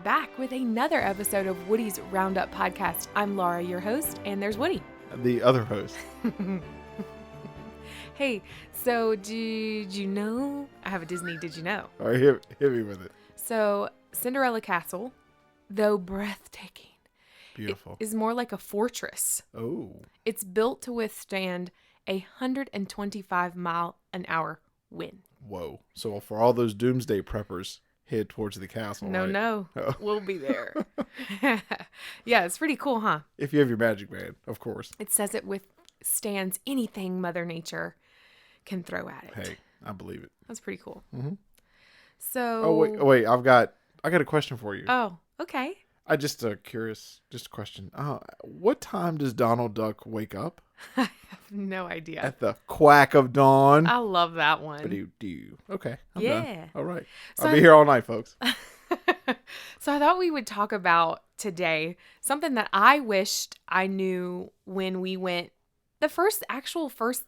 back with another episode of Woody's Roundup Podcast. I'm Laura, your host, and there's Woody. The other host. Hey, so did you know? I have a Disney Did You Know? All right, hit me with it. So Cinderella Castle, though breathtaking, Beautiful. is more like a fortress. Oh. It's built to withstand 125-mile-an-hour wind. Whoa. So for all those doomsday preppers, head towards the castle, right? No. Oh. We'll be there. Yeah, it's pretty cool, huh? If you have your magic band, of course. It says it withstands anything Mother Nature can throw at it. Hey, I believe it. That's pretty cool. Mm-hmm. So. Oh wait! I got a question for you. Oh, okay. I just curious, just a question. What time does Donald Duck wake up? I have no idea. At the quack of dawn. I love that one. Do. Okay. I'm Yeah. done. All right. So I'll be here all night, folks. So I thought we would talk about today something that I wished I knew when we went the first,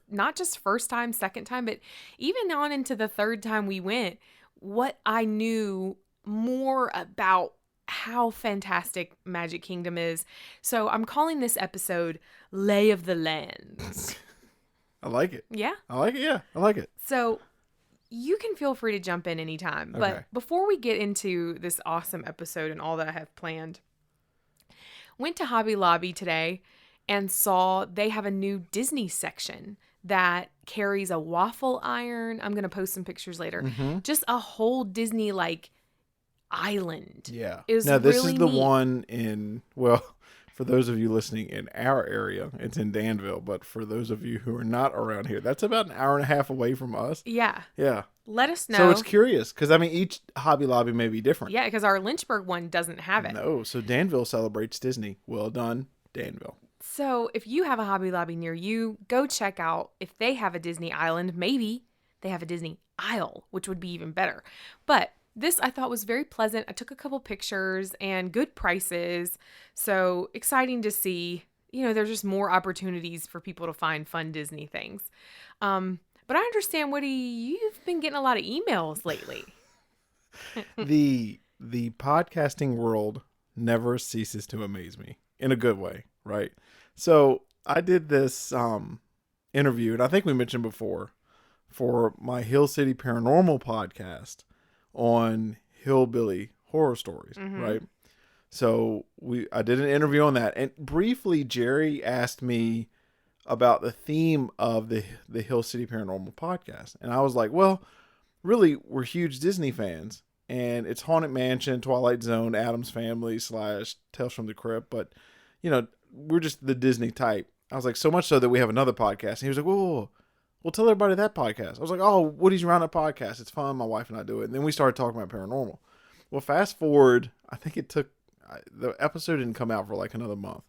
not just first time, second time, but even on into the third time we went, what I knew more about how fantastic Magic Kingdom is. So I'm calling this episode Lay of the Land. I like it. Yeah? I like it. Yeah, I like it. So you can feel free to jump in anytime. Okay. But before we get into this awesome episode and all that I have planned, went to Hobby Lobby today and saw they have a new Disney section that carries a waffle iron. I'm going to post some pictures later. Mm-hmm. Just a whole Disney island. Yeah. Is now this really is the neat. one in, well, for those of you listening in our area, it's in Danville. But for those of you who are not around here, that's about an hour and a half away from us. Yeah. Yeah. Let us know. So it's curious because each Hobby Lobby may be different. Yeah, because our Lynchburg one doesn't have it. No. So Danville celebrates Disney. Well done, Danville. So if you have a Hobby Lobby near you, go check out if they have a Disney Island. Maybe they have a Disney Isle, which would be even better. But this I thought was very pleasant. I took a couple pictures and good prices. So exciting to see. There's just more opportunities for people to find fun Disney things. But I understand, Woody, you've been getting a lot of emails lately. The podcasting world never ceases to amaze me in a good way, right? So I did this interview, and I think we mentioned before, for my Hill City Paranormal podcast on hillbilly horror stories, right? So I did an interview on that, and briefly Jerry asked me about the theme of the Hill City Paranormal podcast, and I was like, well, really, we're huge Disney fans, and it's Haunted Mansion, Twilight Zone, Addams Family / Tales from the Crypt, but we're just the Disney type. I was like, so much so that we have another podcast, and he was like, whoa. Well, tell everybody that podcast. I was like, oh, Woody's Roundup Podcast. It's fun. My wife and I do it. And then we started talking about paranormal. Well, fast forward, I think the episode didn't come out for like another month.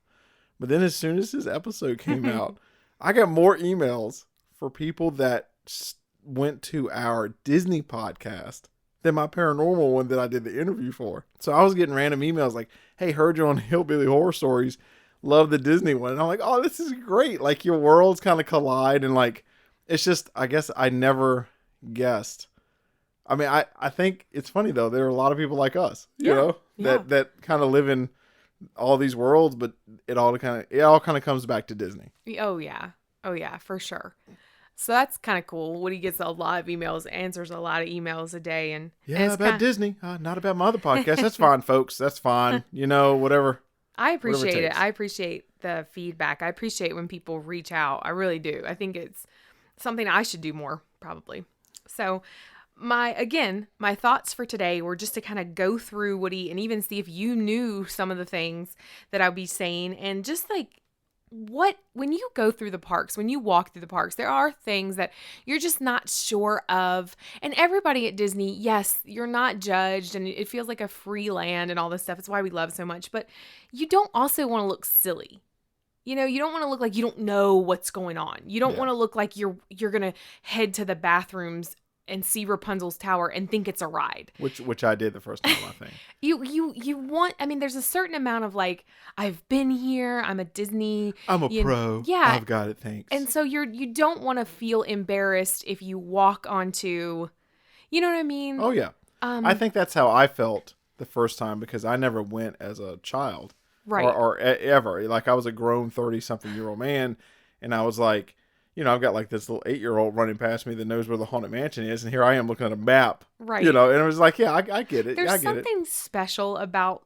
But then as soon as his episode came out, I got more emails for people that went to our Disney podcast than my paranormal one that I did the interview for. So I was getting random emails like, hey, heard you on Hillbilly Horror Stories. Love the Disney one. And I'm like, oh, this is great. Like your worlds kind of collide and like, it's just, I guess I never guessed. I mean, I think it's funny though. There are a lot of people like us, that kind of live in all these worlds, but it all kind of comes back to Disney. Oh yeah, for sure. So that's kind of cool. Woody gets a lot of emails, answers a lot of emails a day, and about Disney, not about my other podcast. That's fine, folks. That's fine. Whatever. I appreciate whatever it. I appreciate the feedback. I appreciate when people reach out. I really do. I think it's something I should do more, probably. So my thoughts for today were just to kind of go through Woody and even see if you knew some of the things that I'll be saying, and just like when you go through the parks, when you walk through the parks, there are things that you're just not sure of. And everybody at Disney, yes, you're not judged and it feels like a free land and all this stuff. It's why we love so much, but you don't also want to look silly. You don't want to look like you don't know what's going on. You don't want to look like you're going to head to the bathrooms and see Rapunzel's tower and think it's a ride. Which I did the first time, I think. You want, I mean, there's a certain amount of like, I've been here, I'm a Disney. I'm a pro. Yeah. I've got it, thanks. And so you don't want to feel embarrassed if you walk onto, you know what I mean? Oh, yeah. I think that's how I felt the first time because I never went as a child, Right. or ever. Like I was a grown 30-something-year-old man, and I was like, I've got like this little 8-year-old running past me that knows where the haunted mansion is, and here I am looking at a map, Right. and it was like, yeah, I get it. There's I get it. something special about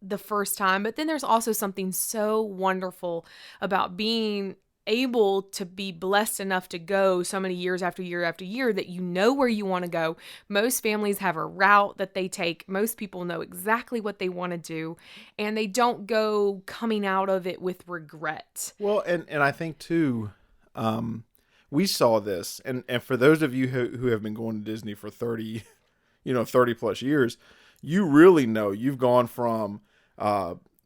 the first time, but then there's also something so wonderful about being able to be blessed enough to go so many years after year after year that you know where you want to go. Most families have a route that they take. Most people know exactly what they want to do, and they don't go coming out of it with regret. Well, and I think too, we saw this, and for those of you who have been going to Disney for 30, 30 plus years, you really know you've gone from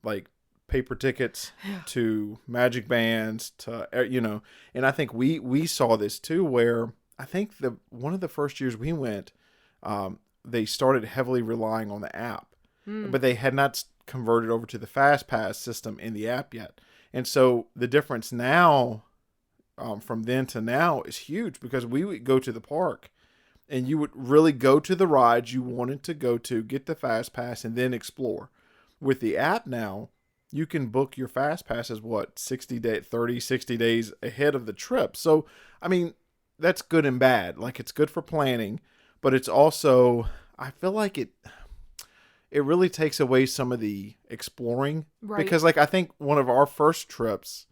like paper tickets to magic bands to and I think we saw this too, where I think one of the first years we went, they started heavily relying on the app, but they had not converted over to the fast pass system in the app yet. And so the difference now, from then to now, is huge, because we would go to the park and you would really go to the rides you wanted to go to, get the fast pass, and then explore. With the app now, you can book your fast passes 60 days ahead of the trip. So, I mean, that's good and bad. Like, it's good for planning, but it's also, I feel like it really takes away some of the exploring. Right. Because, like, I think one of our first trips,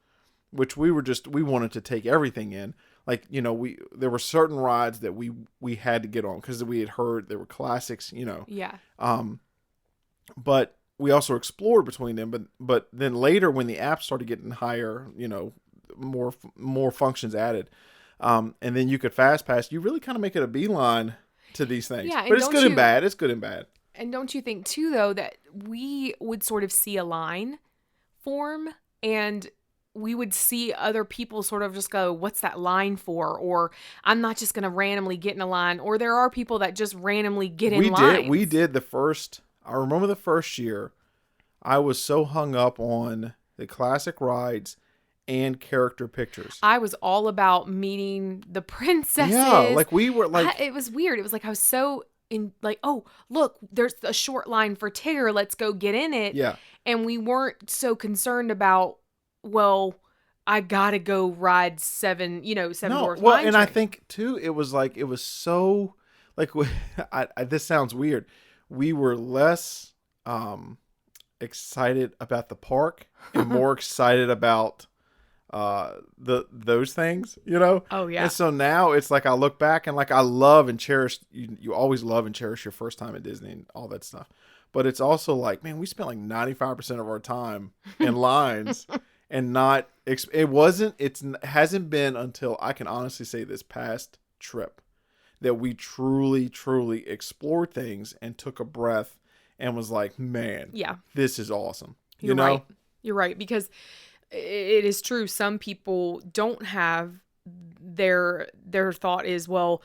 which we wanted to take everything in. Like, there were certain rides that we had to get on because we had heard they were classics, Yeah. But we also explored between them. But then later, when the app started getting higher, more functions added, and then you could fast pass. You really kind of make it a beeline to these things. Yeah, but it's good and bad. It's good and bad. And don't you think too, though, that we would sort of see a line form, and we would see other people sort of just go, what's that line for? Or I'm not just going to randomly get in a line. Or there are people that just randomly get in lines. We did I remember the first year, I was so hung up on the classic rides and character pictures. I was all about meeting the princesses. Yeah, like we were like... it was weird. It was like I was so in, like, oh, look, there's a short line for Tigger. Let's go get in it. Yeah. And we weren't so concerned about, well, I gotta go ride seven Dwarfs Mine and Train. I think too, it was so like, this sounds weird. We were less excited about the park and more excited about those things, Oh yeah. And so now it's like I look back and like I love and cherish. You always love and cherish your first time at Disney and all that stuff. But it's also like, man, we spent like 95% of our time in lines. And it hasn't been until I can honestly say this past trip that we truly, truly explored things and took a breath and was like, man, Yeah. this is awesome. You're right. You're right. Because it is true. Some people don't have their thought is, well,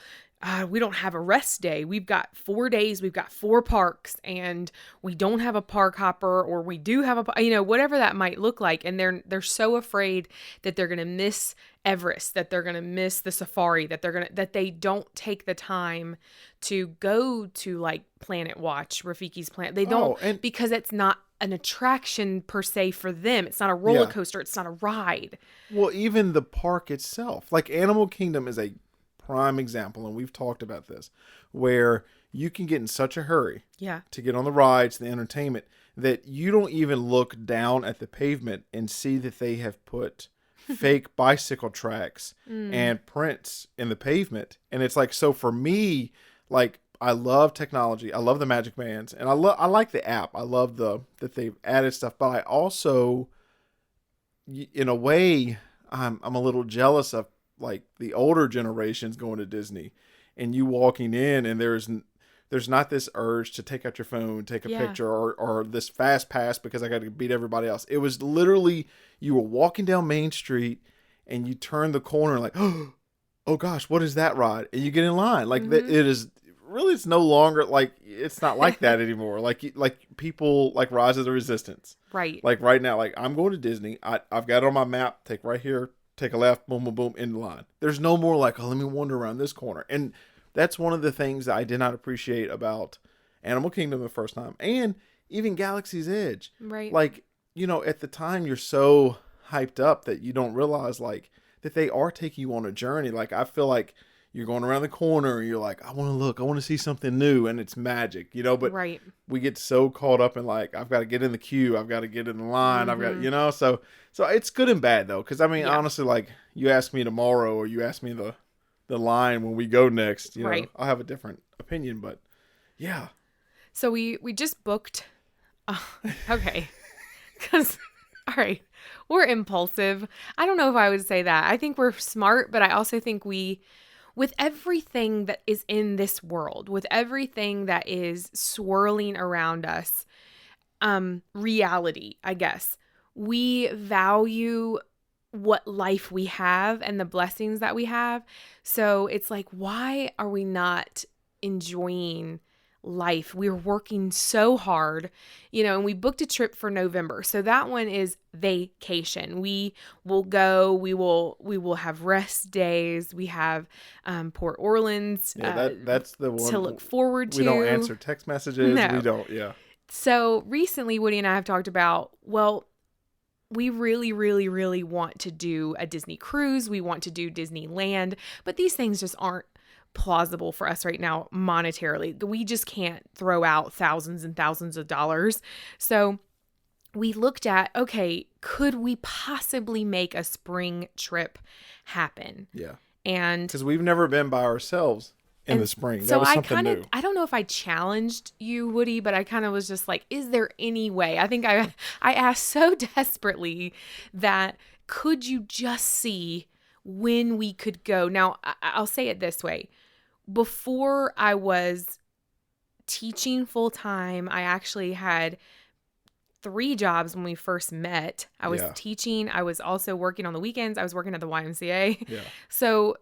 we don't have a rest day. We've got 4 days. We've got 4 parks, and we don't have a park hopper, or we do have whatever that might look like. And they're so afraid that they're going to miss Everest, that they're going to miss the safari, that they don't take the time to go to like Planet Watch, Rafiki's Planet. They don't, because it's not an attraction per se for them. It's not a roller coaster. It's not a ride. Well, even the park itself, like Animal Kingdom is a prime example, and we've talked about this, where you can get in such a hurry to get on the rides, the entertainment, that you don't even look down at the pavement and see that they have put fake bicycle tracks and prints in the pavement. And it's like, so for me, like, I love technology. I love the Magic Bands, and I like the app. I love that they've added stuff, but I also, in a way, I'm a little jealous of like the older generations going to Disney, and you walking in, and there's not this urge to take out your phone, take a picture, or this fast pass because I got to beat everybody else. It was literally, you were walking down Main Street and you turn the corner like, oh gosh, what is that ride? And you get in line. Like it is really, it's no longer like, it's not like that anymore. Like people like Rise of the Resistance. Right. Like right now, like I'm going to Disney. I've got it on my map. Take right here. Take a left, boom, boom, boom, in the line. There's no more like, oh, let me wander around this corner. And that's one of the things that I did not appreciate about Animal Kingdom the first time, and even Galaxy's Edge. Right. Like, at the time you're so hyped up that you don't realize like that they are taking you on a journey. Like, I feel like you're going around the corner and you're like, I want to see something new, and it's magic, but right. we get so caught up in like, I've got to get in the queue, I've got to get in the line, I've got, so it's good and bad though. Cause I mean, honestly, like you ask me tomorrow or you ask me the line when we go next, right. I'll have a different opinion, but yeah. So we just booked. Okay. Cause all right, we're impulsive. I don't know if I would say that. I think we're smart, but I also think with everything that is in this world, with everything that is swirling around us, reality, I guess, we value what life we have and the blessings that we have. So it's like, why are we not enjoying life? We're working so hard, and we booked a trip for November. So that one is vacation. We will go, we will have rest days. We have Port Orleans that's the one to look forward to. We don't answer text messages. No. We don't. Yeah. So recently Woody and I have talked about, well, we really, really, really want to do a Disney cruise. We want to do Disneyland, but these things just aren't plausible for us right now monetarily. We just can't throw out thousands and thousands of dollars. So we looked at, okay, could we possibly make a spring trip happen? Yeah. And because we've never been by ourselves in the spring. That was something new. I don't know if I challenged you, Woody, but I kind of was just like, is there any way? I think I asked so desperately that could you just see when we could go? Now, I'll say it this way. Before I was teaching full time, I actually had 3 jobs when we first met. I was teaching. I was also working on the weekends. I was working at the YMCA. Yeah. So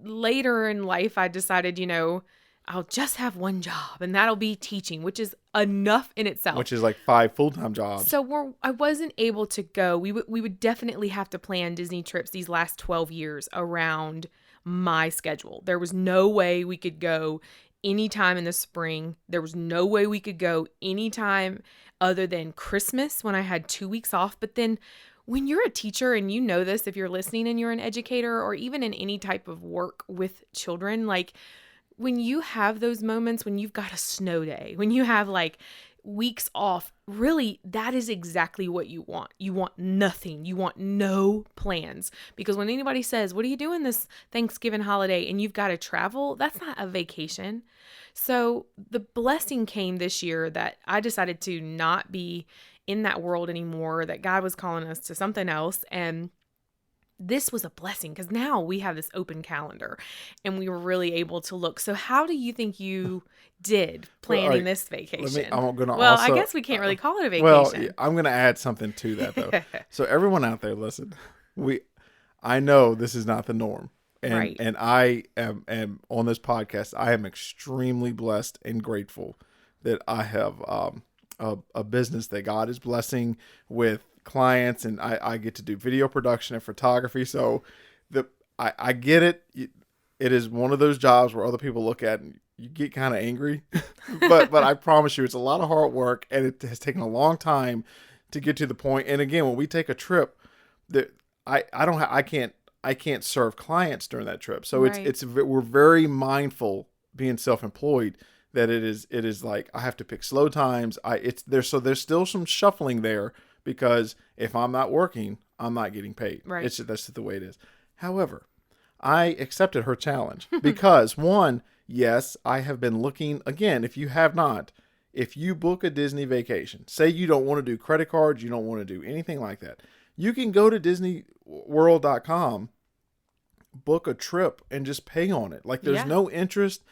later in life, I decided, I'll just have one job and that'll be teaching, which is enough in itself. Which is like 5 full-time jobs. So I wasn't able to go. We would definitely have to plan Disney trips these last 12 years around my schedule. There was no way we could go anytime in the spring. There was no way we could go anytime other than Christmas when I had 2 weeks off. But then when you're a teacher, and you know this if you're listening and you're an educator or even in any type of work with children, like when you have those moments when you've got a snow day, when you have like weeks off, really that is exactly what you want. You want nothing. You want no plans. Because when anybody says, what are you doing this Thanksgiving holiday, and you've got to travel, that's not a vacation. So the blessing came this year that I decided to not be in that world anymore, that God was calling us to something else. And this was a blessing because now we have this open calendar and we were really able to look. So how do you think you did planning this vacation? I guess we can't really call it a vacation. Well, I'm going to add something to that though. So everyone out there, listen, I know this is not the norm. And, right. And I am on this podcast, I am extremely blessed and grateful that I have a business that God is blessing with clients, and I get to do video production and photography. So I get it. It is one of those jobs where other people look at and you get kind of angry, but I promise you, it's a lot of hard work, and it has taken a long time to get to the point. And again, when we take a trip, that I can't serve clients during that trip. So right. We're very mindful being self-employed that it is like I have to pick slow times. There's still some shuffling there because if I'm not working, I'm not getting paid. Right. That's just the way it is. However, I accepted her challenge because one, yes, I have been looking again. If you have not, if you book a Disney vacation, say you don't want to do credit cards, you don't want to do anything like that, you can go to DisneyWorld.com, book a trip, and just pay on it. Like there's no interest.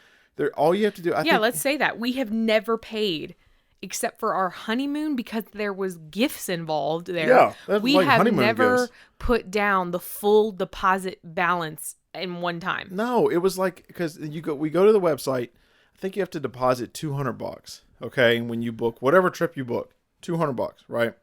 All you have to do. Let's say that we have never paid except for our honeymoon because there was gifts involved there. Yeah, we have never put down the full deposit balance in one time. No, it was like because we go to the website. I think you have to deposit $200. Okay, when you book whatever trip you book, $200, right?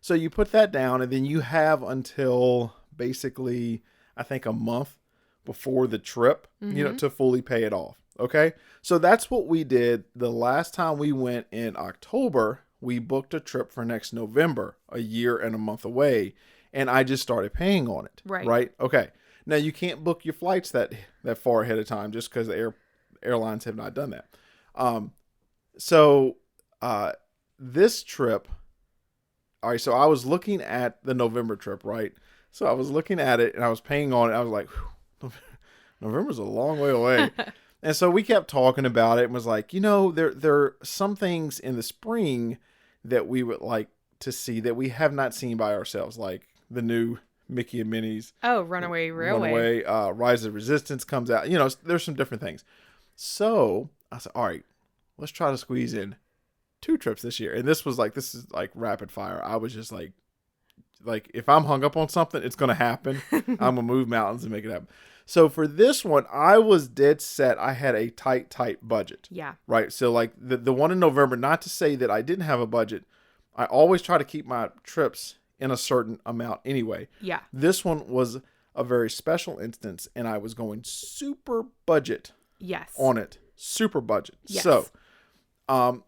So you put that down, and then you have until basically I think a month before the trip, to fully pay it off. Okay. So that's what we did the last time we went in October. We booked a trip for next November, a year and a month away. And I just started paying on it. Right. Right. Okay. Now you can't book your flights that far ahead of time just because the airlines have not done that. So this trip, all right, so I was looking at the November trip, right? So I was looking at it and I was paying on it. I was like, November's a long way away. And so we kept talking about it and was like, there are some things in the spring that we would like to see that we have not seen by ourselves, like the new Mickey and Minnie's. Oh, Runaway Railway. Rise of Resistance comes out. There's some different things. So I said, all right, let's try to squeeze in 2 trips this year. And this is like rapid fire. I was just like if I'm hung up on something, it's going to happen. I'm going to move mountains and make it happen. So for this one, I was dead set. I had a tight budget. Yeah. Right. So like the one in November, not to say that I didn't have a budget. I always try to keep my trips in a certain amount anyway. Yeah. This one was a very special instance, and I was going super budget. Yes. On it. Super budget. Yes. So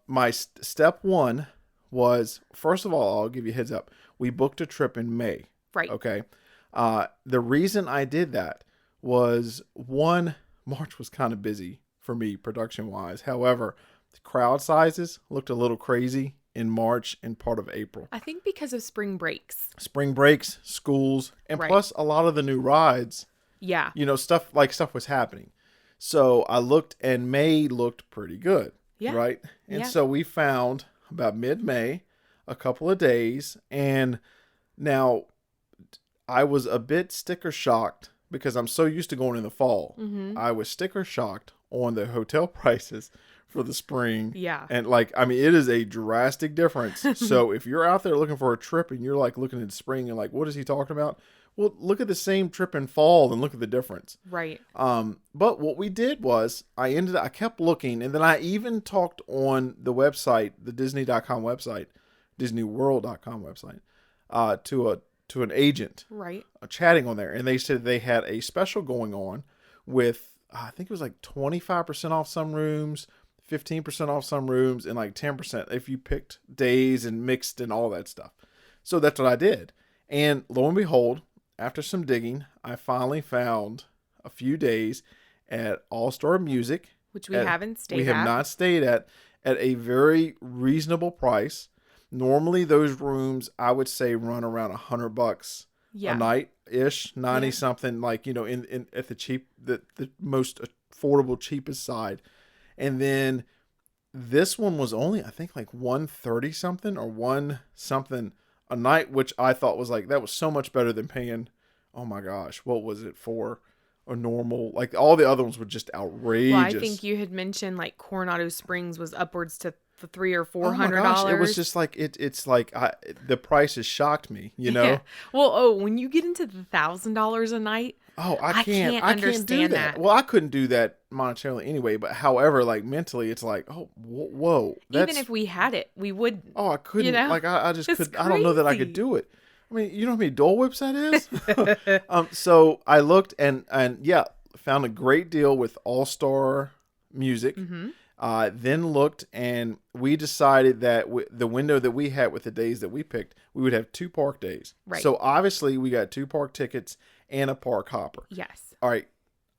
my step one was, first of all, I'll give you a heads up. We booked a trip in May. Right. Okay. The reason I did that was, one, March was kind of busy for me production wise. However, the crowd sizes looked a little crazy in March and part of April. I think because of spring breaks. Spring breaks, schools, and plus a lot of the new rides. Yeah. Stuff was happening. So I looked, and May looked pretty good. Yeah. Right. And so we found about mid-May a couple of days. And now I was a bit sticker shocked because I'm so used to going in the fall. Mm-hmm. I was sticker shocked on the hotel prices for the spring. Yeah. And it is a drastic difference. So if you're out there looking for a trip and you're like looking at spring and like, what is he talking about? Well, look at the same trip in fall and look at the difference. Right. But what we did was I kept looking, and then I even talked on the website, the Disney.com website, DisneyWorld.com website, to an agent. Right. Chatting on there, and they said they had a special going on with, I think it was like 25% off some rooms, 15% off some rooms, and like 10% if you picked days and mixed and all that stuff. So that's what I did. And lo and behold, after some digging, I finally found a few days at All-Star Music. Which we haven't stayed at. We have not stayed at a very reasonable price. Normally, those rooms, I would say, run around $100 a night-ish, 90-something, in at the most affordable, cheapest side. And then this one was only, I think, like $130-something or $1 a night, which I thought was that was so much better than paying, oh my gosh, what was it for a normal, all the other ones were just outrageous. Well, I think you had mentioned Coronado Springs was upwards to $300 or $400. Oh my gosh, it was just the prices shocked me, Yeah. Well, when you get into the $1,000 a night, I can't do that. Well, I couldn't do that monetarily anyway, but however, mentally, it's whoa. Even if we had it, we wouldn't. Oh, I couldn't. I just couldn't. I don't know that I could do it. I mean, you know how many Dole Whips that is? So I looked and found a great deal with All-Star Music. Mm-hmm. Then looked, and we decided that the window that we had with the days that we picked, we would have 2 park days. Right. So obviously we got 2 park tickets and a park hopper. Yes. All right.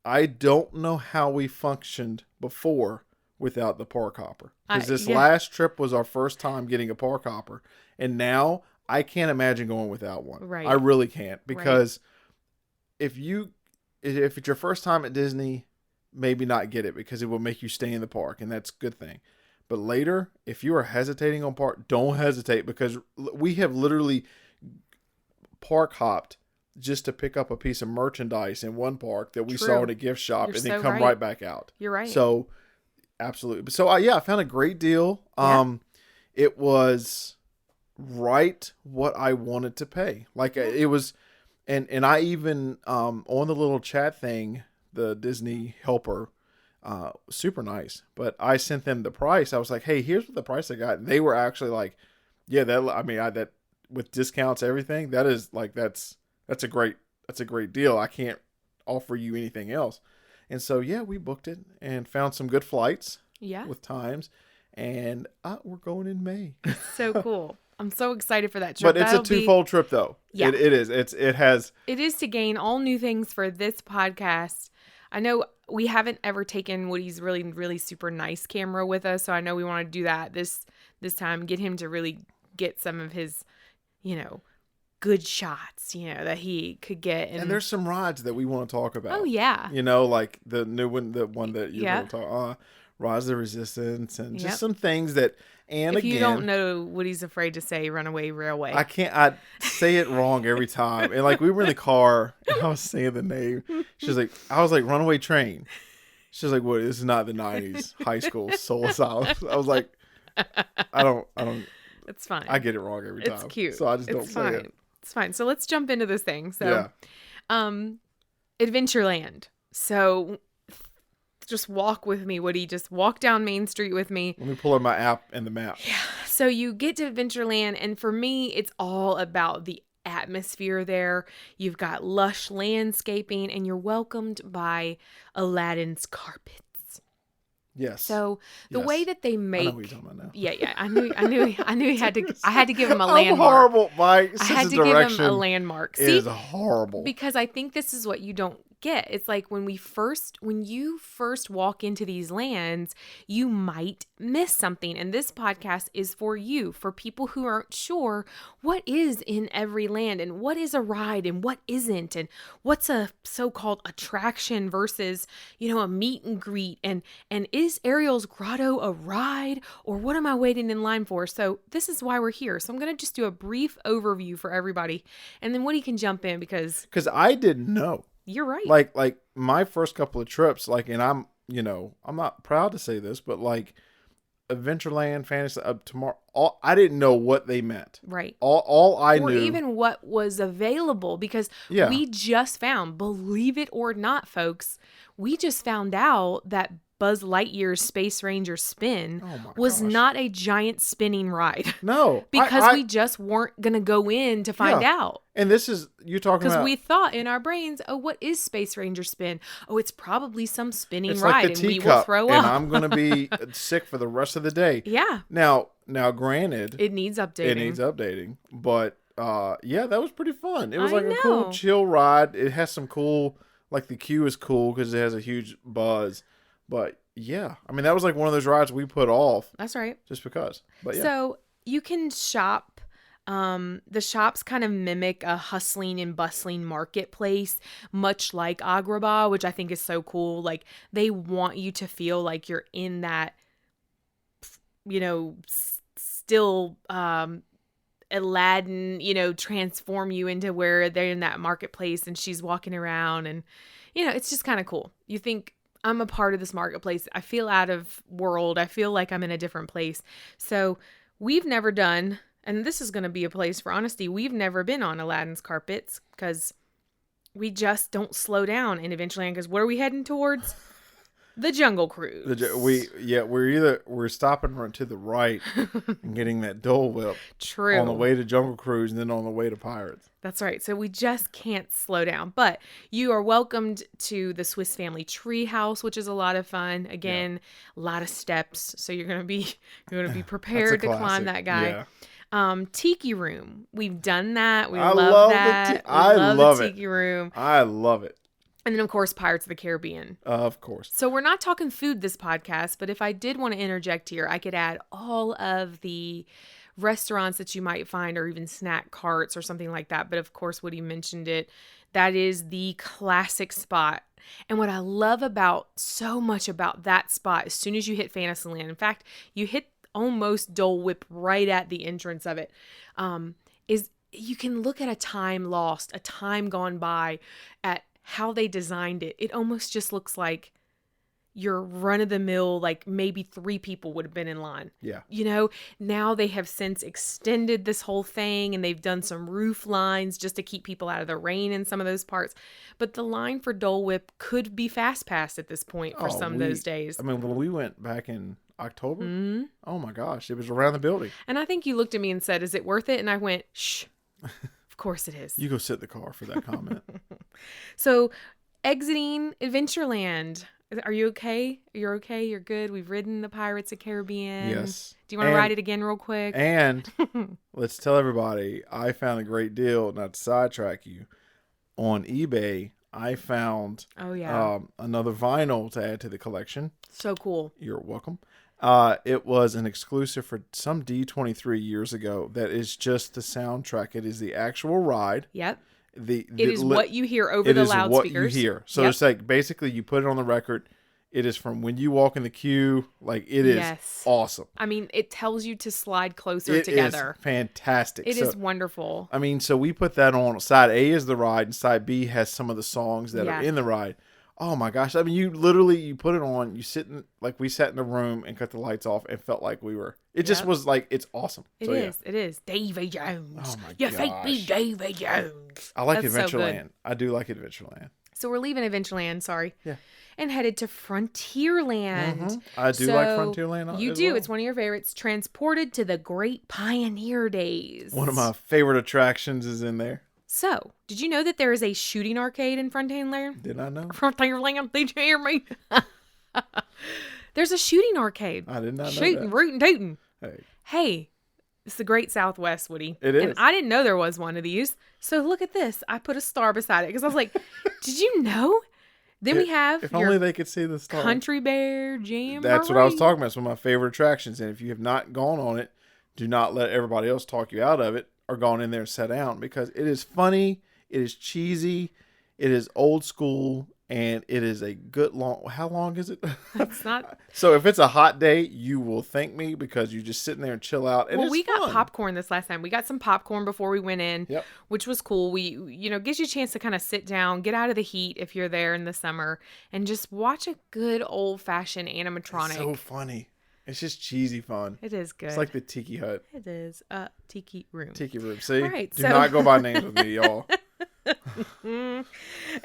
I don't know how we functioned before without the park hopper. Because this last trip was our first time getting a park hopper. And now I can't imagine going without one. Right. I really can't. Because if it's your first time at Disney, maybe not get it because it will make you stay in the park. And that's a good thing. But later, if you are hesitating on park, don't hesitate, because we have literally park hopped just to pick up a piece of merchandise in one park that we saw in a gift shop. You're and then come right back out. You're right. So absolutely. So I found a great deal. It was right what I wanted to pay. It was, and I even, on the little chat thing, the Disney helper, super nice, but I sent them the price. I was like, hey, here's what the price I got. And they were actually like, yeah, that with discounts, everything, that's a great deal. I can't offer you anything else. And so, yeah, we booked it and found some good flights Yeah. with times. And we're going in May. So cool. I'm so excited for that trip. But it's a twofold trip, though. Yeah. It is. It has. It is to gain all new things for this podcast. I know we haven't ever taken Woody's really, really super nice camera with us. So I know we want to do that this time. Get him to really get some of his, good shots, that he could get. And there's some rides that we want to talk about. Oh, yeah. Like the new one, the one that you're going to talk Rise of the Resistance, and just some things that, and if again. you don't know Woody's afraid to say Runaway Railway. I say it wrong every time. And like we were in the car and I was saying the name. I was like, Runaway Train. She was like, what? This is not the 90s high school soul asylum. I was like, I don't. It's fine. I get it wrong every time. It's cute. So I just don't say it. It's fine. So let's jump into this thing. So, Adventureland. So just walk with me, Woody. Just walk down Main Street with me. Let me pull up my app and the map. Yeah. So you get to Adventureland, and for me, it's all about the atmosphere there. You've got lush landscaping, and you're welcomed by Aladdin's carpets. Yes. So the way that they make, I know what you're talking about now. Yeah. I knew he had to. I had to give him a landmark. I'm horrible. My I had to give him a landmark. See, is horrible. Because I think this is what you don't get. It's like when you first walk into these lands, you might miss something. And this podcast is for you, for people who aren't sure what is in every land and what is a ride and what isn't, and what's a so-called attraction versus, a meet and greet, and is Ariel's Grotto a ride, or what am I waiting in line for? So this is why we're here. So I'm going to just do a brief overview for everybody, and then Woody can jump in because I didn't know. You're right. Like my first couple of trips, and I'm not proud to say this, but like Adventureland, Fantasy tomorrow, I didn't know what they meant. Right. All I knew, or even what was available, because we just found, believe it or not, folks, we just found out that Buzz Lightyear's Space Ranger Spin was not a giant spinning ride. No. Because we just weren't going to go in to find out. And this is, you're talking about... Because we thought in our brains, what is Space Ranger Spin? It's probably some spinning it's ride, like and we will throw up. And I'm going to be sick for the rest of the day. Yeah. Now, granted... It needs updating. But, that was pretty fun. It was a cool, chill ride. It has some cool... Like, the queue is cool because it has a huge buzz. But yeah, that was like one of those rides we put off. That's right. Just because. But yeah. So you can shop. The shops kind of mimic a hustling and bustling marketplace, much like Agrabah, which I think is so cool. Like, they want you to feel like you're in that, still Aladdin, transform you into where they're in that marketplace and she's walking around, and it's just kind of cool. You think, I'm a part of this marketplace. I feel out of world. I feel like I'm in a different place. So we've never done, and this is going to be a place for honesty, we've never been on Aladdin's carpets because we just don't slow down in Adventureland, because what are we heading towards? The Jungle Cruise. We're stopping right to the right and getting that Dole Whip. True. On the way to Jungle Cruise and then on the way to Pirates. That's right. So we just can't slow down. But you are welcomed to the Swiss Family Treehouse, which is a lot of fun. Again, a lot of steps, so you're gonna be prepared to climb that guy. Yeah. Tiki Room. We've done that. We love that. I love the Tiki Room. I love it. And then, of course, Pirates of the Caribbean. Of course. So we're not talking food this podcast, but if I did want to interject here, I could add all of the restaurants that you might find, or even snack carts or something like that. But of course, Woody mentioned it. That is the classic spot. And what I love so much about that spot, as soon as you hit Fantasyland, in fact, you hit almost Dole Whip right at the entrance of it, is you can look at a time lost, a time gone by, at how they designed it. It almost just looks like your run-of-the-mill, like maybe 3 people would have been in line. Yeah. Now they have since extended this whole thing, and they've done some roof lines just to keep people out of the rain in some of those parts. But the line for Dole Whip could be fast passed at this point for some of those days. When we went back in October, oh my gosh, it was around the building. And I think you looked at me and said, "Is it worth it?" And I went, "Shh." Of course it is. You go sit in the car for that comment. So exiting Adventureland. Are you okay? You're okay? You're good? We've ridden the Pirates of Caribbean. Yes. Do you want to ride it again real quick? And let's tell everybody, I found a great deal, not to sidetrack you. On eBay, I found another vinyl to add to the collection. So cool. You're welcome. It was an exclusive for some D23 years ago. That is just the soundtrack. It is the actual ride. Yep. It is what you hear over the loudspeakers. It is what you hear. So it's like basically you put it on the record. It is from when you walk in the queue. Like it is awesome. I mean, it tells you to slide closer together. It is fantastic. It is wonderful. I mean, so we put that on. Side A is the ride, and side B has some of the songs that are in the ride. Oh my gosh! I mean, you put it on. You sit in we sat in the room and cut the lights off and felt like we were. It just was like it's awesome. It is. Davy Jones. Oh my gosh! You think me, Davy Jones? I like Adventureland. I do like Adventureland. So we're leaving Adventureland. Sorry. Yeah. And headed to Frontierland. Mm-hmm. I do like Frontierland. You do. Well. It's one of your favorites. Transported to the Great Pioneer Days. One of my favorite attractions is in there. So, did you know that there is a shooting arcade in Frontierland? Did I know? Frontierland, did you hear me? There's a shooting arcade. I did not know Shooting, that. rootin', tootin'. Hey, it's the Great Southwest, Woody. It is. And I didn't know there was one of these. So look at this. I put a star beside it because I was like, did you know? Then we have if only they could see the star. Country Bear Jamboree. That's what I was talking about. It's one of my favorite attractions. And if you have not gone on it, do not let everybody else talk you out of it or gone in there and sat down because it is funny. It is cheesy. It is old school. And it is a good long... How long is it? It's not... So if it's a hot day, you will thank me because you're just sitting there and chill out. And we got popcorn this last time. We got some popcorn before we went in, which was cool. We, gives you a chance to kind of sit down, get out of the heat if you're there in the summer, and just watch a good old-fashioned animatronic. It's so funny. It's just cheesy fun. It is good. It's like the Tiki Hut. It is a Tiki Room. Tiki Room. See? Right, Do not go by names with me, y'all.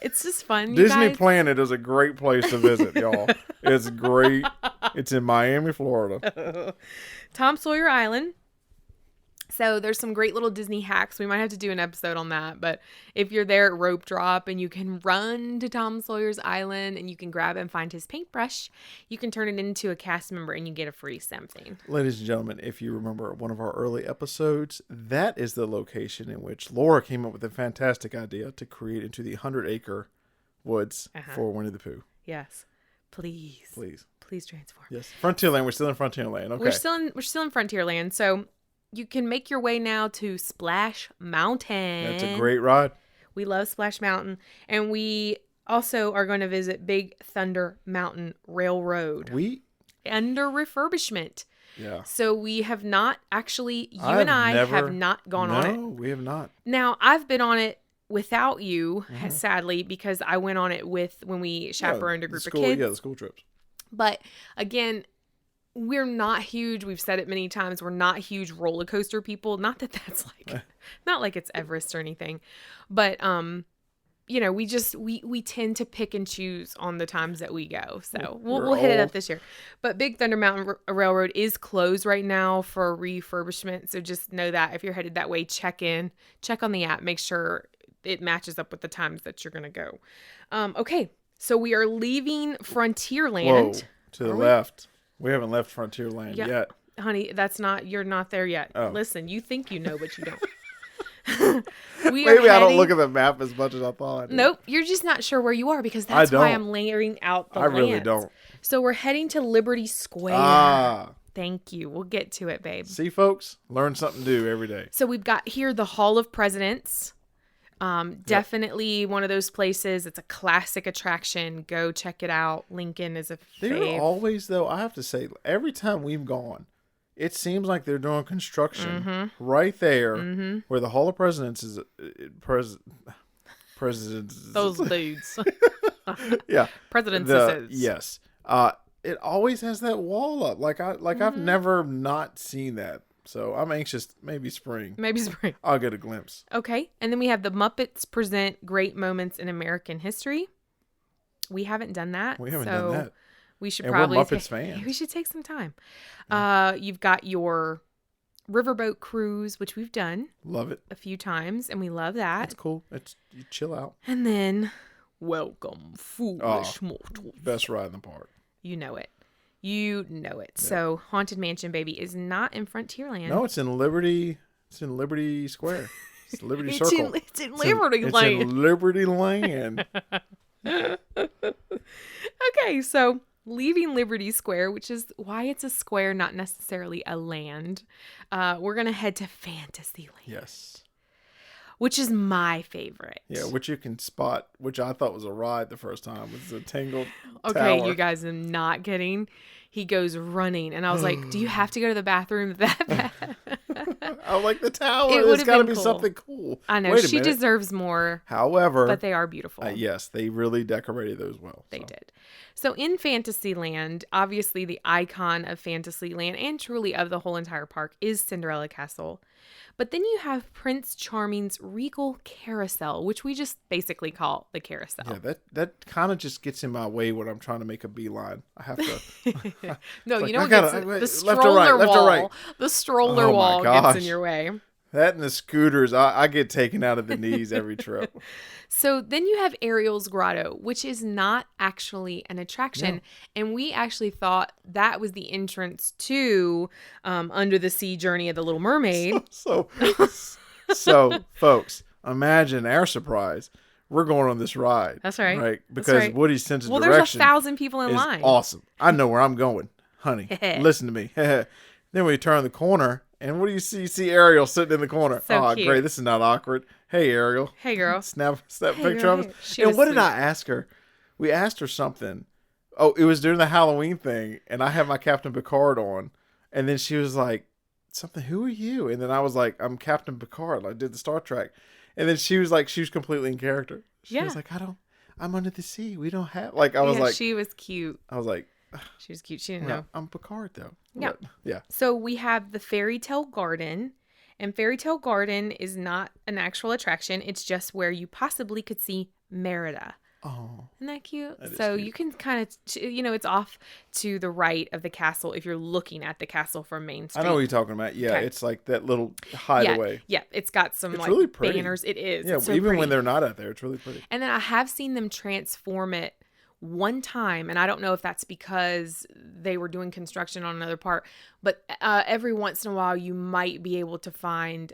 It's just fun. Disney Planet is a great place to visit, y'all. It's great. It's in Miami, Florida. Tom Sawyer Island. So there's some great little Disney hacks. We might have to do an episode on that. But if you're there at Rope Drop and you can run to Tom Sawyer's Island and you can grab and find his paintbrush, you can turn it into a cast member and you get a free something. Ladies and gentlemen, if you remember one of our early episodes, that is the location in which Laura came up with a fantastic idea to create into the 100-acre woods for Winnie the Pooh. Yes. Please transform. Yes. Frontierland. We're still in Frontierland. Okay. We're still in Frontierland. So you can make your way now to Splash Mountain. That's a great ride. We love Splash Mountain. And we also are going to visit Big Thunder Mountain Railroad. Under refurbishment. Yeah. So we have not actually, and I have not gone on it. No, we have not. Now, I've been on it without you, sadly, because I went on it when we chaperoned a group of kids. Yeah, the school trips. But again, we're not huge. We've said it many times. We're not huge roller coaster people. Not that that's not like it's Everest or anything, but we tend to pick and choose on the times that we go. So we'll hit it up this year. But Big Thunder Mountain Railroad is closed right now for refurbishment. So just know that if you're headed that way, check on the app, make sure it matches up with the times that you're gonna go. Okay, so we are leaving Frontierland. Whoa, to the left. We haven't left Frontierland yet. Honey, you're not there yet. Oh. Listen, you think you know, but you don't. Maybe I don't look at the map as much as I thought I did. Nope, you're just not sure where you are because that's why I'm layering out the I really don't. So we're heading to Liberty Square. Thank you. We'll get to it, babe. See, folks? Learn something new every day. So we've got here the Hall of Presidents. Definitely one of those places. It's a classic attraction. Go check it out. Lincoln is a fave. They're always, though, I have to say, every time we've gone, it seems like they're doing construction right there where the Hall of Presidents is. Presidents. Those dudes. Yeah. Presidents. Yes. It always has that wall up. I've never not seen that. So I'm anxious. Maybe spring. I'll get a glimpse. Okay. And then we have the Muppets Present Great Moments in American History. We haven't done that. We haven't done that. We should and probably we're Muppets fans. We should take some time. You've got your riverboat cruise, which we've done. Love it. A few times, and we love that. It's cool. You chill out. And then Welcome, foolish mortals. Best ride in the park. You know it. You know it. Yep. So Haunted Mansion, baby, is not in Frontierland. No, it's in Liberty. It's in Liberty Square. It's Liberty Circle. It's in Liberty Land. It's in Liberty Land. Okay, so leaving Liberty Square, which is why it's a square, not necessarily a land, we're going to head to Fantasyland. Yes. Which is my favorite. Yeah, which you can spot, which I thought was a ride the first time. It's a tangled Okay, tower. you guys, I'm not kidding. He goes running, and I was like, do you have to go to the bathroom that bad? I like the tower. It's got to be something cool. I know. She deserves more. However. But they are beautiful. Yes, they really decorated those well. They did. So in Fantasyland, obviously the icon of Fantasyland and truly of the whole entire park is Cinderella Castle. But then you have Prince Charming's Regal Carousel, which we just basically call the carousel. Yeah, that kind of just gets in my way when I'm trying to make a beeline. I have to. No, like, you know what gets the stroller left to right. The stroller wall gets in your way. That and the scooters, I get taken out of the knees every trip. So then you have Ariel's Grotto, which is not actually an attraction. No. And we actually thought that was the entrance to Under the Sea Journey of the Little Mermaid. So folks, imagine our surprise. We're going on this ride. That's right. Right? Because That's right. Woody's sense of direction. direction. Well, there's 1,000 people in line. Awesome. I know where I'm going. Honey, listen to me. Then we turn the corner. And what do you see? You see Ariel sitting in the corner. So cute. Great. This is not awkward. Hey, Ariel. Hey, girl. Snap hey, picture of us. And what did I ask her? We asked her something. Oh, it was during the Halloween thing. And I had my Captain Picard on. And then she was like, something, who are you? And then I was like, I'm Captain Picard. I did the Star Trek. And then she was like, she was completely in character. She was like, I'm under the sea. We don't have, I was like. She was cute. I was like. She was cute. She didn't know. I'm Picard, though. Yeah. Yeah. So we have the Fairytale Garden. And Fairytale Garden is not an actual attraction. It's just where you possibly could see Merida. Oh. Isn't that cute? That is so cute. you can kind of, it's off to the right of the castle if you're looking at the castle from Main Street. I know what you're talking about. Yeah, Okay. It's like that little hideaway. Yeah, it's got some It's really pretty. banners. It is. Yeah, It's so even pretty. when they're not out there, it's really pretty. And then I have seen them transform it one time, and I don't know if that's because they were doing construction on another part, but every once in a while you might be able to find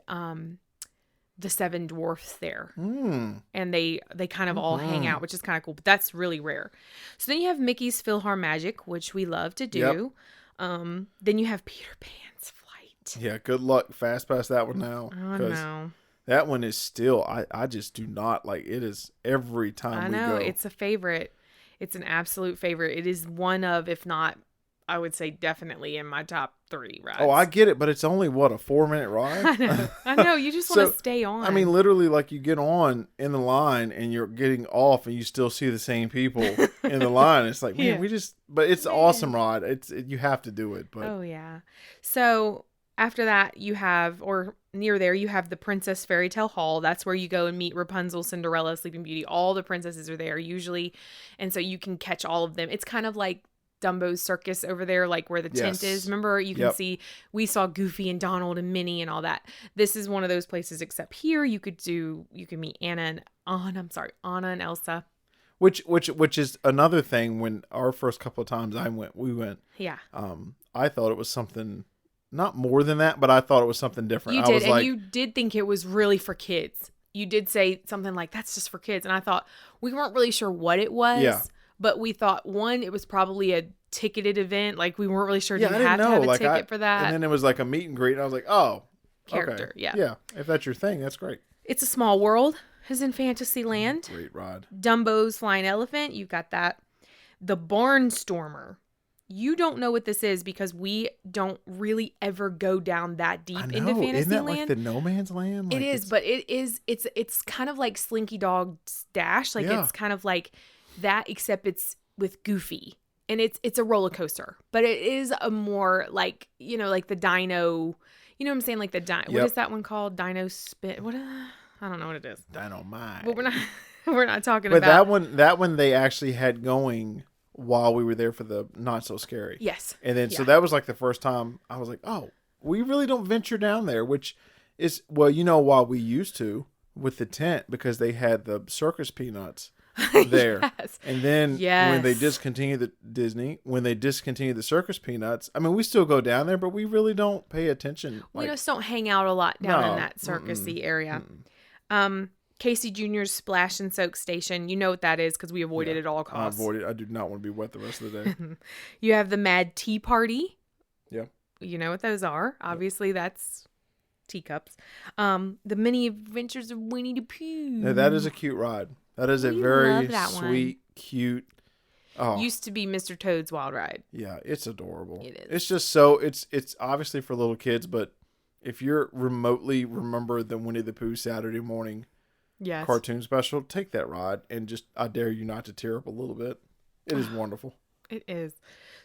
the 7 dwarfs there. And they kind of all hang out, which is kind of cool, but that's really rare. So then you have Mickey's PhilharMagic, which we love to do. Then you have Peter Pan's Flight. Yeah, good luck. Fast pass that one now. Oh no. That one is still, I just do not like, it is every time we go. It's a favorite. It's an absolute favorite. It is one of, if not, I would say definitely in my top 3 rides. Oh, I get it, but it's only, what, a 4-minute ride? I know. You just want to stay on. I mean, literally, like, you get on in the line and you're getting off and you still see the same people in the line. It's like, man, but it's an awesome ride. You have to do it. But Oh, yeah. So after that, you have, or near there, you have the Princess Fairytale Hall. That's where you go and meet Rapunzel, Cinderella, Sleeping Beauty. All the princesses are there usually. And so you can catch all of them. It's kind of like Dumbo's Circus over there, like where the tent is. Remember, you can see, we saw Goofy and Donald and Minnie and all that. This is one of those places, except here you can meet Anna and Elsa. Which is another thing. When our first couple of times we went. Yeah. I thought it was something, not more than that, but I thought it was something different. You did, and you did think it was really for kids. You did say something like, that's just for kids. And I thought, we weren't really sure what it was. Yeah. But we thought, one, it was probably a ticketed event. Like, we weren't really sure. Yeah, Did I you didn't have know. to have a ticket for that? And then it was like a meet and greet. And I was like, oh. Character, okay. yeah. Yeah, if that's your thing, that's great. It's a Small World is in Fantasyland. Great ride. Dumbo's Flying Elephant, you've got that. The Barnstormer. You don't know what this is because we don't really ever go down that deep into Fantasyland. Isn't that like the no man's land? Like, it is, but it's kind of like Slinky Dog's Dash. Like, it's kind of like that, except it's with Goofy. And it's a roller coaster. But it is a more like, like the Dino, you know what I'm saying? Like the Dino, what is that one called? Dino Spit. I don't know what it is. Dynamite. But we're not talking but about. But that one they actually had going while we were there for the Not So Scary. Yes. And then, so that was like the first time I was like, oh, we really don't venture down there, which is, well, while we used to with the tent, because they had the circus peanuts. there. Yes. And then when they Yes. discontinue the Disney, when they discontinue the Circus Peanuts, I mean, we still go down there, but we really don't pay attention. We Like, just don't hang out a lot down in no, that circusy mm-mm, area. mm-mm. Casey Jr.'s Splash and Soak Station. You know what that is because we avoided Yeah, at all costs. I do not want to be wet the rest of the day. You have the Mad Tea Party. Yeah. You know what those are. Obviously, that's teacups. The Mini Adventures of Winnie the Pooh. Now, that is a cute ride. That is a We very love that one. sweet, cute. Oh, Used to be Mr. Toad's Wild Ride. yeah, it's adorable. It is. It's just so it's obviously for little kids, but if you're remotely remember the Winnie the Pooh Saturday morning Yes. cartoon special, take that ride and just I dare you not to tear up a little bit. It is wonderful. It is.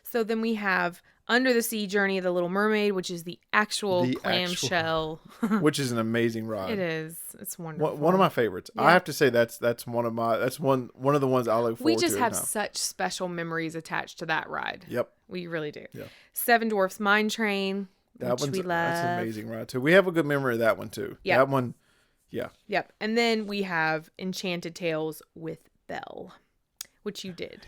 So then we have Under the Sea Journey of the Little Mermaid, which is the actual clamshell. Which is an amazing ride. It is. It's wonderful. One of my favorites. Yeah. I have to say that's one of the ones I look forward to. We just every have time. such special memories attached to that ride. Yep. We really do. Yeah. Seven Dwarfs Mine Train, That which we love. That's an amazing ride too. We have a good memory of that one too. Yep. That one, yeah. Yep. And then we have Enchanted Tales with Belle, which you did.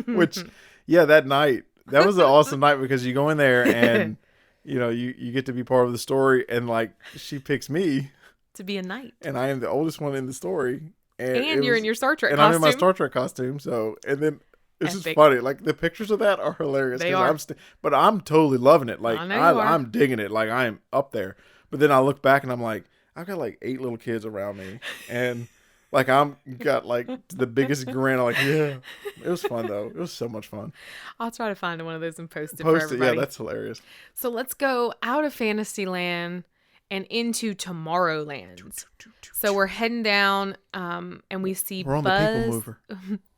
Which, yeah, that night, that was an awesome night because you go in there and, you know, you get to be part of the story and like she picks me To be a knight. and I am the oldest one in the story. And you're in your Star Trek and costume. I'm in my Star Trek costume. So, and then it's just Epic. funny. Like the pictures of that are hilarious. They 'cause are. But I'm totally loving it. Like I know you are. I'm digging it. Like I am up there. But then I look back and I'm like, I've got like 8 little kids around me and like I'm got like the biggest grin. I'm like, yeah, it was fun though. It was so much fun. I'll try to find one of those and post it for Post it. everybody. Yeah, that's hilarious. So let's go out of Fantasyland and into Tomorrowland. So we're heading down and we see We're on the people mover.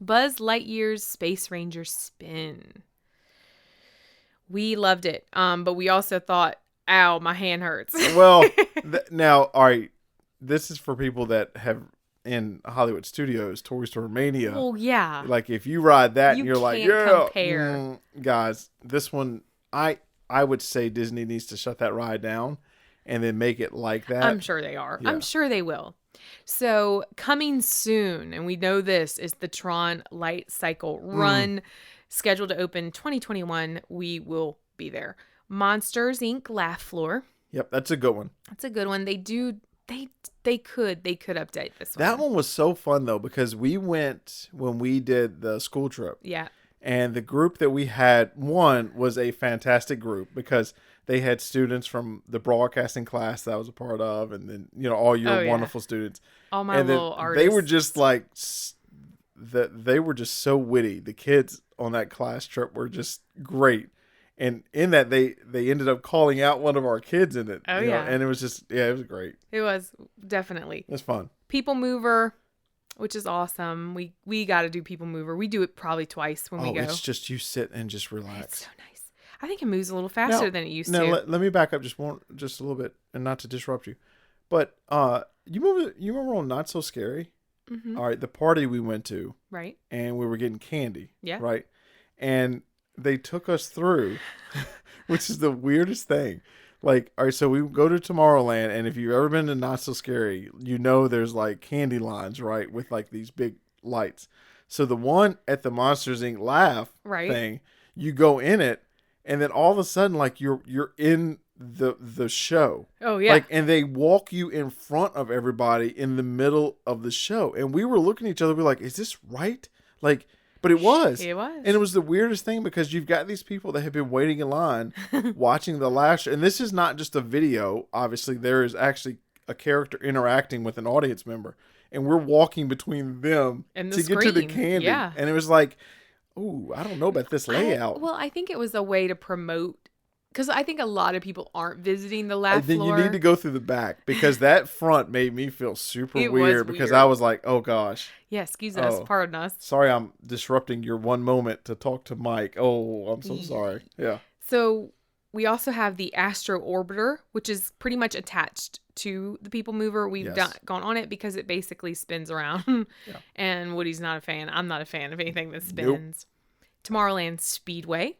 Buzz Lightyear's Space Ranger spin. We loved it. But we also thought, ow, my hand hurts. Well, now, all right, this is for people that have in Hollywood Studios, Toy Story Mania. Well, yeah. Like if you ride that You and you're like, can't yeah, compare. guys, this one, I would say Disney needs to shut that ride down and then make it like that. I'm sure they are. Yeah. I'm sure they will. So coming soon, and we know this, is the Tron Light Cycle Run, scheduled to open 2021. We will be there. Monsters Inc. Laugh Floor. Yep, that's a good one. That's a good one. They could update this one. That one was so fun though because we went when we did the school trip. Yeah. And the group that we had, one was a fantastic group because they had students from the broadcasting class that I was a part of, and then all your wonderful students. All my and little artists. They were just like they were just so witty. The kids on that class trip were just great, and in that they ended up calling out one of our kids in it. Oh, you know, yeah. and it was just it was great. It was definitely. It was fun. People Mover, which is awesome. We got to do People Mover. We do it probably twice when we go. It's just you sit and just relax. It's so nice. I think it moves a little faster than it used to. Let me back up just a little bit, and not to disrupt you, but you remember on Not So Scary? Mm-hmm. All right, the party we went to, Right. and we were getting candy. Yeah. Right, and they took us through, which is the weirdest thing. Like, all right, so we go to Tomorrowland, and if you've ever been to Not So Scary, there's like candy lines, right, with like these big lights. So the one at the Monsters Inc. Laugh thing, you go in it. And then all of a sudden, like you're in the show. Oh yeah. Like, and they walk you in front of everybody in the middle of the show. And we were looking at each other, we're like, is this right? Like, but it was. It was. And it was the weirdest thing because you've got these people that have been waiting in line watching the last show. And this is not just a video. Obviously, there is actually a character interacting with an audience member. And we're walking between them and to get to the candy. Yeah. And it was like, ooh, I don't know about this layout. I think it was a way to promote, because I think a lot of people aren't visiting the Laugh Then Floor. you need to go through the back because that front made me feel super It was weird because weird. I was like, oh gosh. Yeah, excuse us, pardon us. Sorry, I'm disrupting your one moment to talk to Mike. Oh, I'm so sorry. Yeah. So we also have the Astro Orbiter, which is pretty much attached to the People Mover. We've gone on it because it basically spins around. Yeah. And Woody's not a fan. I'm not a fan of anything that spins. Tomorrowland Speedway,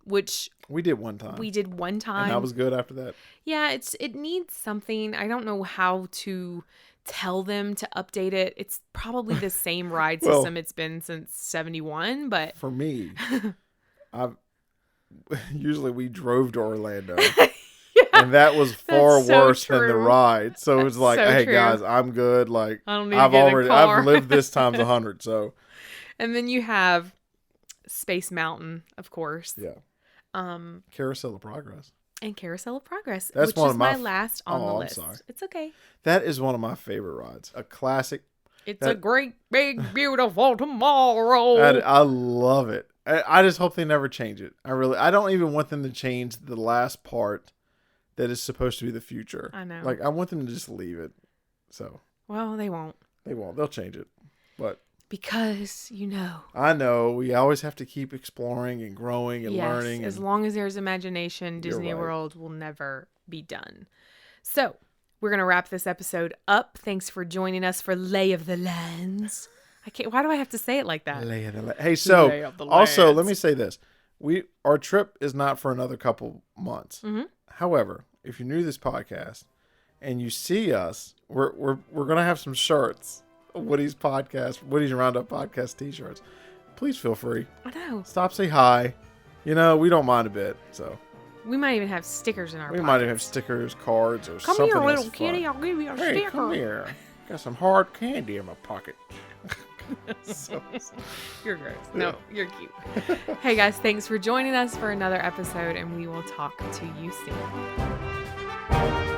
which we did one time. And that was good after that. Yeah, it needs something. I don't know how to tell them to update it. It's probably the same ride Well, system it's been since 71, but For me, I've usually we drove to Orlando. And that was far That's so worse than the true. ride. So it was That's like, so hey true. guys, I'm good. Like I don't need to get in a car. I've lived this times 100. So And then you have Space Mountain, of course. yeah, Um, Carousel of Progress. and Carousel of Progress, That's which one is of my my last on the I'm list. sorry. It's okay. That is one of my favorite rides. A classic. It's a great, big, beautiful tomorrow. I love it. I just hope they never change it. I don't even want them to change the last part that is supposed to be the future. I know. Like I want them to just leave it. So Well, they won't. they won't. They'll change it. But Because, I know we always have to keep exploring and growing and learning. as And long as there's imagination, You're Disney right. World will never be done. So, we're going to wrap this episode up. Thanks for joining us for Lay of the Lands. Why do I have to say it like that? Lay of the Hey, Lay of the also let lands. me say this: our trip is not for another couple months. Mm-hmm. However, if you're new to this podcast and you see us, we're gonna have some shirts, Woody's Roundup podcast T-shirts. Please feel free. I know. Stop, say hi. We don't mind a bit. So We might even have stickers in our we pockets. might even have stickers, cards, or Come something. here, else little fun. kitty. I'll give you a Hey, sticker. come here. Got some hard candy in my pocket. So- You're gross. No, you're cute. Hey, guys, thanks for joining us for another episode, and we will talk to you soon.